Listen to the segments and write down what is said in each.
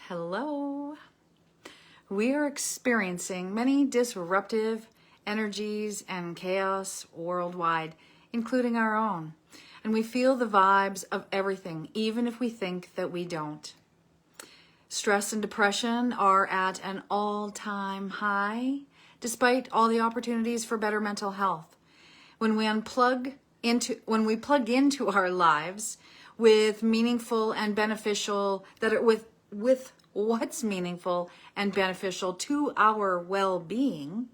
Hello. We are experiencing many disruptive energies and chaos worldwide, including our own. And we feel the vibes of everything, even if we think that we don't. Stress and depression are at an all-time high, despite all the opportunities for better mental health. When we plug into our lives with meaningful and beneficial, with what's meaningful and beneficial to our well-being,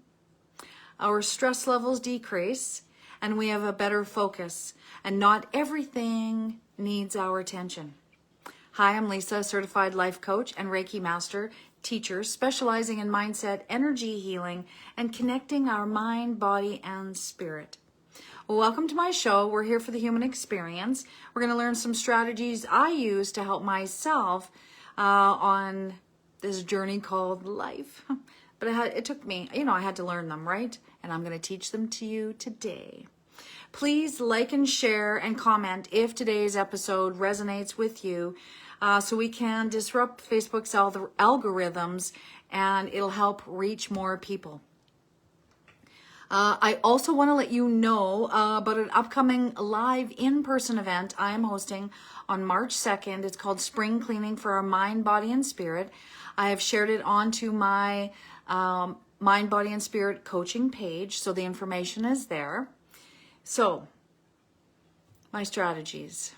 our stress levels decrease and we have a better focus, and not everything needs our attention. Hi, I'm Lisa, certified life coach and Reiki master teacher specializing in mindset, energy healing, and connecting our mind, body, and spirit. Welcome to my show. We're here for the human experience. We're going to learn some strategies I use to help myself on this journey called life. But it took me, I had to learn them, right? And I'm going to teach them to you today. Please like and share and comment if today's episode resonates with you, so we can disrupt Facebook's algorithms and it'll help reach more people. I also want to let you know about an upcoming live in-person event I am hosting on March 2nd. It's called Spring Cleaning for Our Mind, Body, and Spirit. I have shared it onto my Mind, Body, and Spirit coaching page, so the information is there. So, my strategies.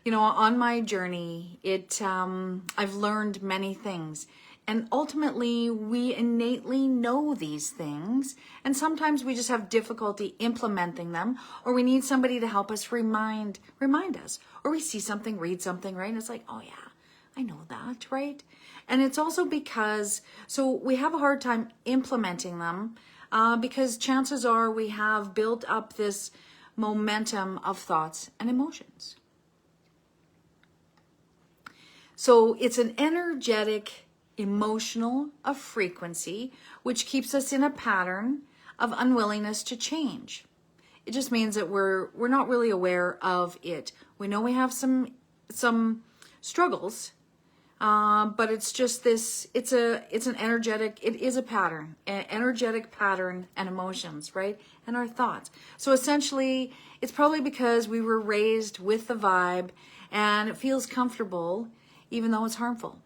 On my journey, I've learned many things. And ultimately, we innately know these things, and sometimes we just have difficulty implementing them, or we need somebody to help us remind us, or we see something, read something, right? And it's like, oh yeah, I know that, right? And it's also because, so we have a hard time implementing them because chances are we have built up this momentum of thoughts and emotions. So it's an energetic, emotional of frequency, which keeps us in a pattern of unwillingness to change. It just means that we're not really aware of it. We know we have some struggles, but it's just this. It's an energetic. It is a pattern, an energetic pattern, and emotions, right, and our thoughts. So essentially, it's probably because we were raised with the vibe, and it feels comfortable, even though it's harmful.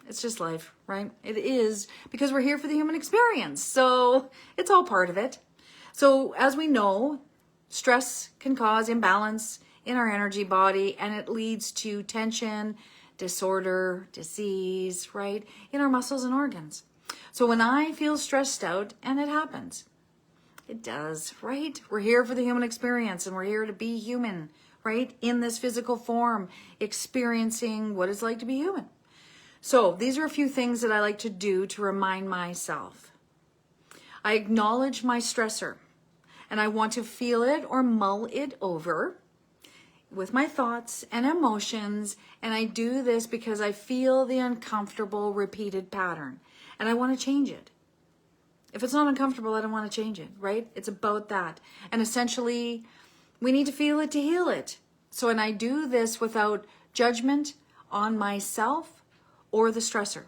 It's just life, right? It is, because we're here for the human experience. So it's all part of it. So as we know, stress can cause imbalance in our energy body, and it leads to tension, disorder, disease, right? In our muscles and organs. So when I feel stressed out, and it happens, it does, right? We're here for the human experience, and we're here to be human, right? In this physical form, experiencing what it's like to be human. So these are a few things that I like to do to remind myself. I acknowledge my stressor, and I want to feel it or mull it over with my thoughts and emotions, and I do this because I feel the uncomfortable repeated pattern, and I want to change it. If it's not uncomfortable, I don't want to change it, right? It's about that. And essentially, we need to feel it to heal it. So, and I do this without judgment on myself or the stressor.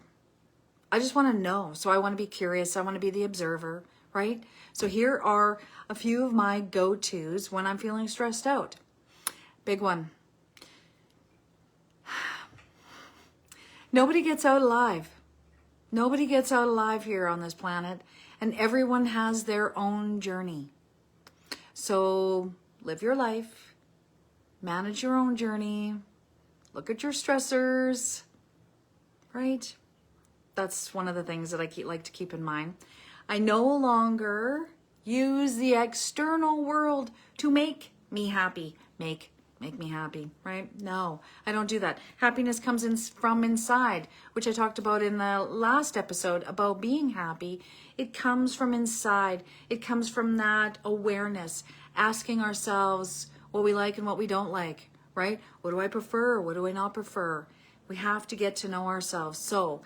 I just want to know. So I want to be curious. I want to be the observer, right? So here are a few of my go-tos when I'm feeling stressed out. Big one. Nobody gets out alive. Nobody gets out alive here on this planet, and everyone has their own journey. So live your life, manage your own journey, look at your stressors, right? That's one of the things that I like to keep in mind. I no longer use the external world to make me happy. Make me happy, right? No, I don't do that. Happiness comes from inside, which I talked about in the last episode about being happy. It comes from inside. It comes from that awareness, asking ourselves what we like and what we don't like, right? What do I prefer? What do I not prefer? We have to get to know ourselves. So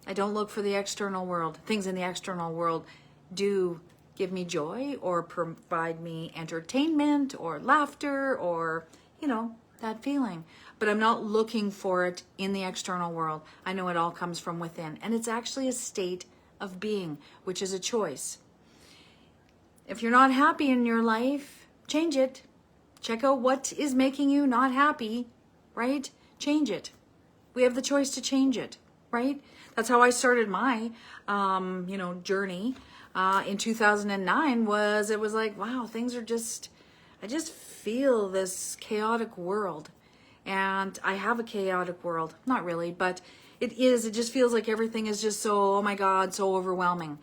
I don't look for the external world. Things in the external world do give me joy or provide me entertainment or laughter or, that feeling, but I'm not looking for it in the external world. I know it all comes from within, and it's actually a state of being, which is a choice. If you're not happy in your life, change it. Check out what is making you not happy, right? Change it. We have the choice to change it, right? That's how I started my, journey in 2009. It was like, wow, things are I just feel this chaotic world, and I have a chaotic world. Not really, but it just feels like everything is just so, oh my God, so overwhelming.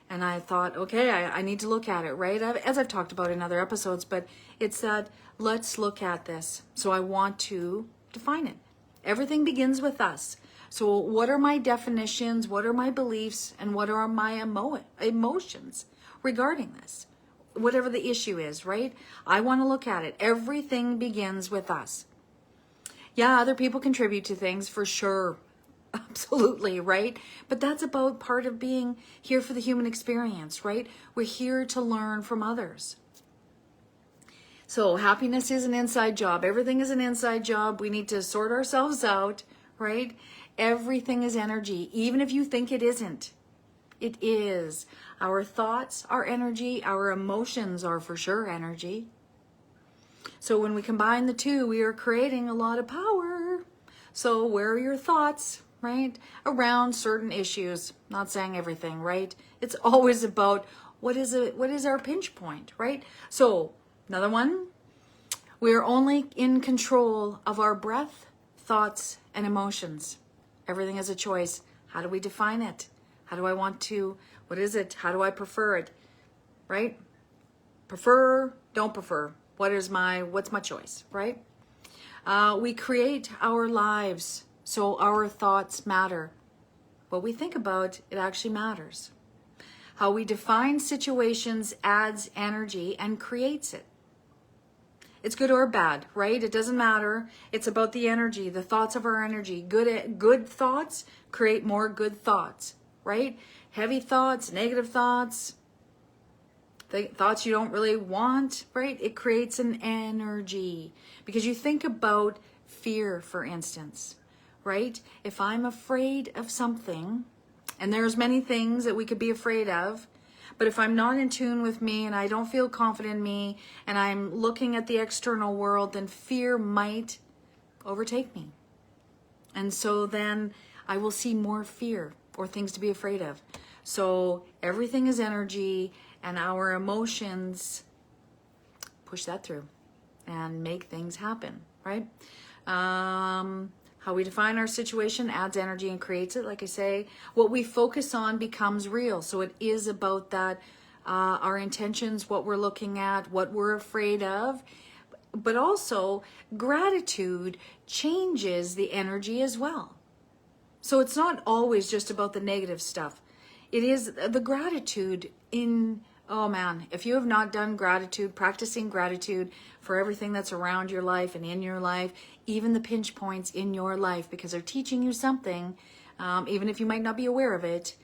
And I thought, okay, I need to look at it, right? As I've talked about in other episodes, but it's that let's look at this. So I want to define it. Everything begins with us. So what are my definitions? What are my beliefs? And what are my emotions regarding this? Whatever the issue is, right? I want to look at it. Everything begins with us. Yeah, other people contribute to things for sure. Absolutely, right? But that's about part of being here for the human experience, right? We're here to learn from others. So happiness is an inside job. Everything is an inside job. We need to sort ourselves out, right? Everything is energy, even if you think it isn't. It is. Our thoughts are energy. Our emotions are for sure energy. So when we combine the two, we are creating a lot of power. So where are your thoughts, right? Around certain issues. Not saying everything, right? It's always about what is our pinch point, right? So another one, we are only in control of our breath, thoughts, and emotions. Everything is a choice. How do we define it? How do I want to, what is it? How do I prefer it? Right? Prefer, don't prefer. What's my choice, right? We create our lives, so our thoughts matter. What we think about, it actually matters. How we define situations adds energy and creates it. It's good or bad, right? It doesn't matter. It's about the energy, the thoughts of our energy. Good thoughts create more good thoughts, right? Heavy thoughts, negative thoughts, thoughts you don't really want, right? It creates an energy. Because you think about fear, for instance, right? If I'm afraid of something, and there's many things that we could be afraid of, but if I'm not in tune with me and I don't feel confident in me and I'm looking at the external world, then fear might overtake me. And so then I will see more fear or things to be afraid of. So everything is energy, and our emotions push that through and make things happen, right? How we define our situation adds energy and creates it. Like I say, what we focus on becomes real. So it is about that, our intentions, what we're looking at, what we're afraid of. But also, gratitude changes the energy as well. So it's not always just about the negative stuff. It is the gratitude in, oh man, if you have not done gratitude, practicing gratitude for everything that's around your life and in your life, even the pinch points in your life, because they're teaching you something, even if you might not be aware of it,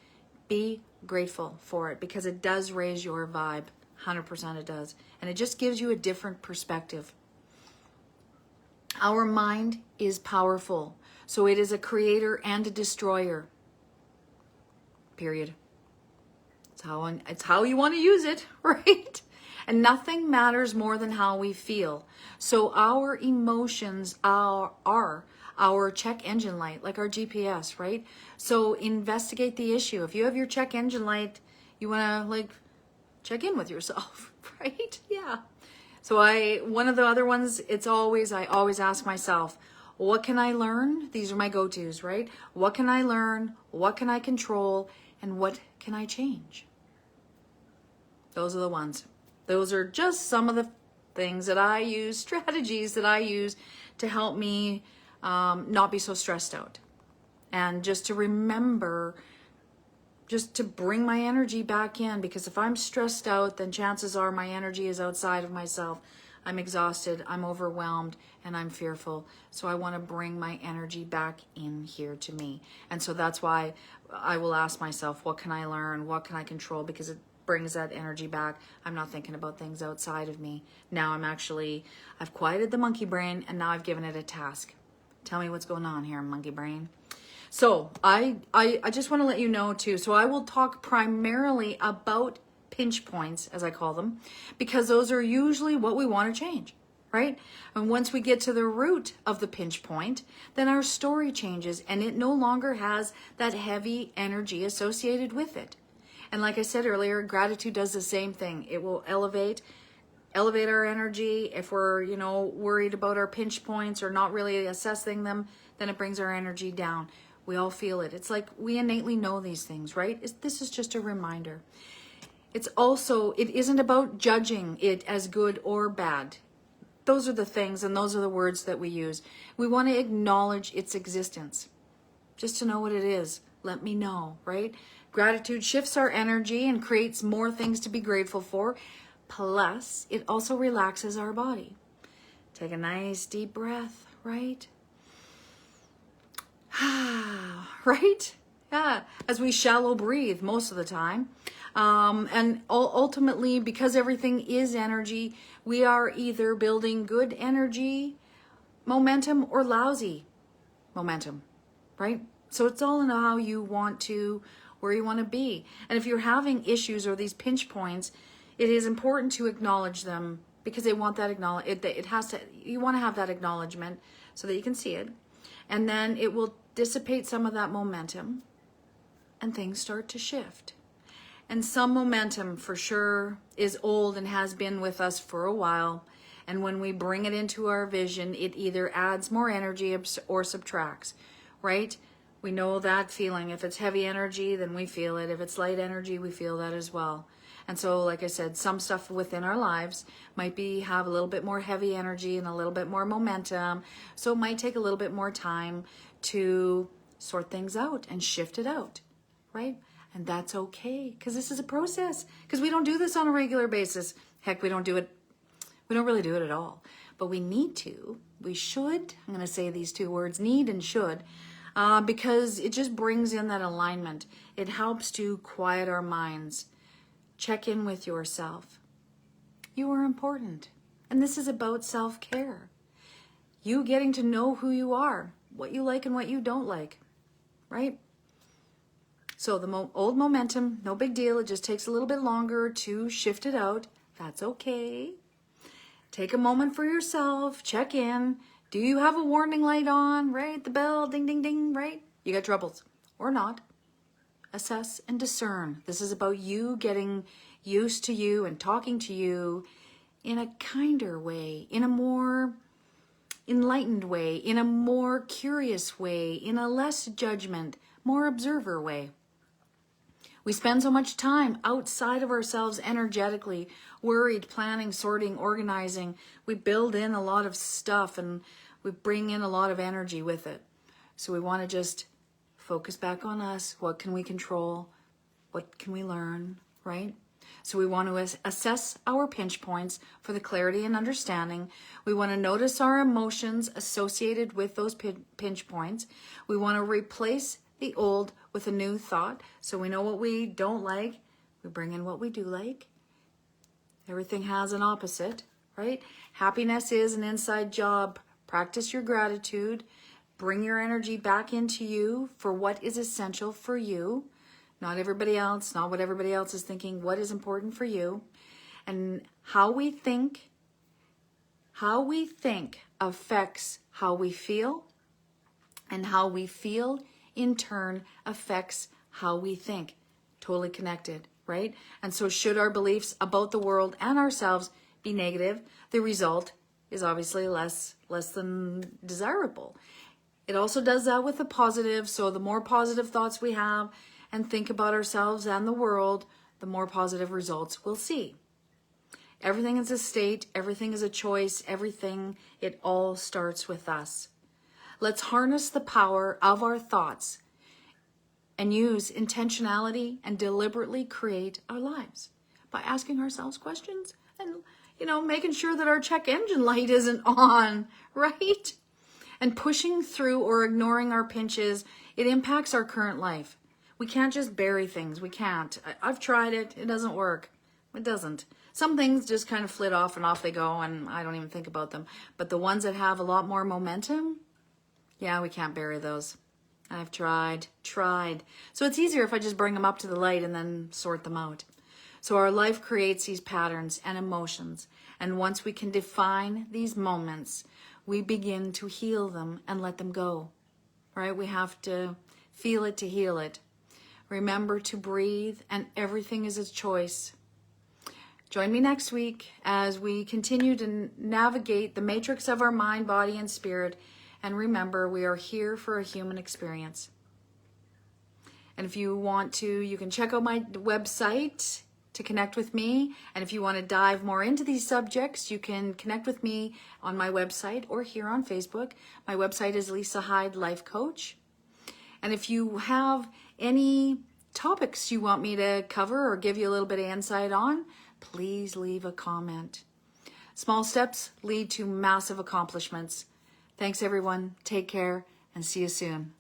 be grateful for it, because it does raise your vibe. 100% it does. And it just gives you a different perspective. Our mind is powerful. So it is a creator and a destroyer. Period. It's how you want to use it, right? And nothing matters more than how we feel. So our emotions are our check engine light, like our GPS, right? So investigate the issue. If you have your check engine light, you want to check in with yourself, right? Yeah. So one of the other ones, I always ask myself, what can I learn? These are my go-tos, right? What can I learn? What can I control? And what can I change? Those are the ones. Those are just some of the things that I use, strategies that I use to help me not be so stressed out. And just to remember, just to bring my energy back in, because if I'm stressed out, then chances are my energy is outside of myself. I'm exhausted, I'm overwhelmed, and I'm fearful. So I want to bring my energy back in here to me. And so that's why I will ask myself, what can I learn? What can I control? Because brings that energy back. I'm not thinking about things outside of me. Now I've quieted the monkey brain, and now I've given it a task. Tell me what's going on here, monkey brain. So I just want to let you know too. So I will talk primarily about pinch points, as I call them, because those are usually what we want to change, right? And once we get to the root of the pinch point, then our story changes and it no longer has that heavy energy associated with it. And like I said earlier, gratitude does the same thing. It will elevate our energy. If we're, worried about our pinch points or not really assessing them, then it brings our energy down. We all feel it. It's like we innately know these things, right? This is just a reminder. It isn't about judging it as good or bad. Those are the things and those are the words that we use. We want to acknowledge its existence. Just to know what it is, let me know, right? Gratitude shifts our energy and creates more things to be grateful for. Plus, it also relaxes our body. Take a nice deep breath, right? Right? Yeah, as we shallow breathe most of the time. And ultimately, because everything is energy, we are either building good energy, momentum, or lousy momentum, right? So it's all in how you want to, where you want to be. And if you're having issues or these pinch points, it is important to acknowledge them because they want that you want to have that acknowledgement so that you can see it. And then it will dissipate some of that momentum and things start to shift. And some momentum for sure is old and has been with us for a while. And when we bring it into our vision, it either adds more energy or subtracts, right? We know that feeling. If it's heavy energy, then we feel it. If it's light energy, we feel that as well. And so, like I said, some stuff within our lives might have a little bit more heavy energy and a little bit more momentum. So it might take a little bit more time to sort things out and shift it out, right? And that's okay, because this is a process. Because we don't do this on a regular basis. Heck, we don't really do it at all. But we need to. We should. I'm going to say these two words, need and should, because it just brings in that alignment. It helps to quiet our minds. Check in with yourself. You are important. And this is about self-care. You getting to know who you are, what you like and what you don't like, right? So the old momentum, no big deal. It just takes a little bit longer to shift it out. That's okay. Take a moment for yourself. Check in. Do you have a warning light on, right? The bell, ding, ding, ding, right? You got troubles or not. Assess and discern. This is about you getting used to you and talking to you in a kinder way, in a more enlightened way, in a more curious way, in a less judgment, more observer way. We spend so much time outside of ourselves energetically, worried, planning, sorting, organizing. We build in a lot of stuff and we bring in a lot of energy with it. So we want to just focus back on us. What can we control? What can we learn, right? So we want to assess our pinch points for the clarity and understanding. We want to notice our emotions associated with those pinch points. We want to replace the old with a new thought. So we know what we don't like. We bring in what we do like. Everything has an opposite, right? Happiness is an inside job. Practice your gratitude. Bring your energy back into you for what is essential for you. Not everybody else, not what everybody else is thinking. What is important for you. And how we think affects how we feel. And how we feel in turn affects how we think. Totally connected, right? And so should our beliefs about the world and ourselves be negative, the result is obviously less than desirable. It also does that with the positive. So the more positive thoughts we have and think about ourselves and the world, the more positive results we'll see. Everything is a state, everything is a choice, it all starts with us. Let's harness the power of our thoughts and use intentionality and deliberately create our lives by asking ourselves questions and, making sure that our check engine light isn't on, right? And pushing through or ignoring our pinches, it impacts our current life. We can't just bury things. We can't. I've tried it. It doesn't work. It doesn't. Some things just kind of flit off and off they go, and I don't even think about them. But the ones that have a lot more momentum, yeah, we can't bury those. I've tried. So it's easier if I just bring them up to the light and then sort them out. So our life creates these patterns and emotions. And once we can define these moments, we begin to heal them and let them go. Right? We have to feel it to heal it. Remember to breathe, and everything is a choice. Join me next week as we continue to navigate the matrix of our mind, body, and spirit. And remember, we are here for a human experience. And if you want to, you can check out my website to connect with me. And if you want to dive more into these subjects, you can connect with me on my website or here on Facebook. My website is Lisa Hyde Life Coach. And if you have any topics you want me to cover or give you a little bit of insight on, please leave a comment. Small steps lead to massive accomplishments. Thanks everyone. Take care and see you soon.